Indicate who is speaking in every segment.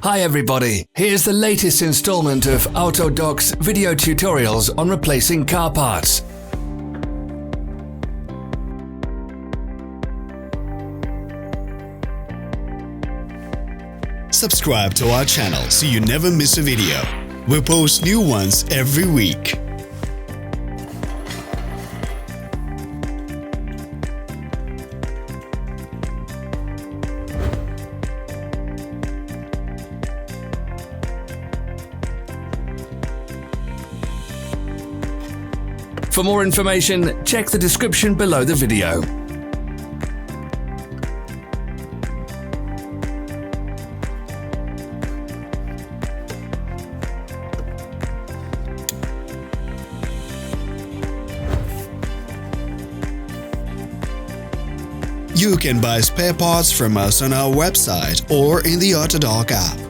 Speaker 1: Hi everybody, here's the latest installment of Autodoc's video tutorials on replacing car parts.
Speaker 2: Subscribe to our channel so you never miss a video. We post new ones every week.
Speaker 1: For more information, check the description below the video.
Speaker 2: You can buy spare parts from us on our website or in the Autodoc app.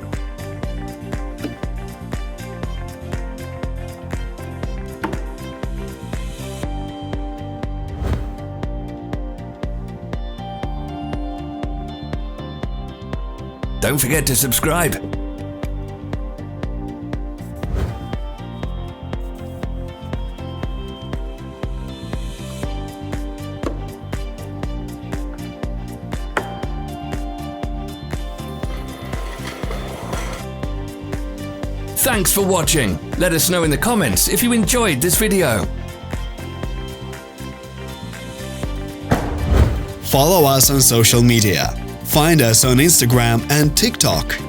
Speaker 1: Don't forget to subscribe. Thanks for watching. Let us know in the comments if you enjoyed this video.
Speaker 2: Follow us on social media. Find us on Instagram and TikTok.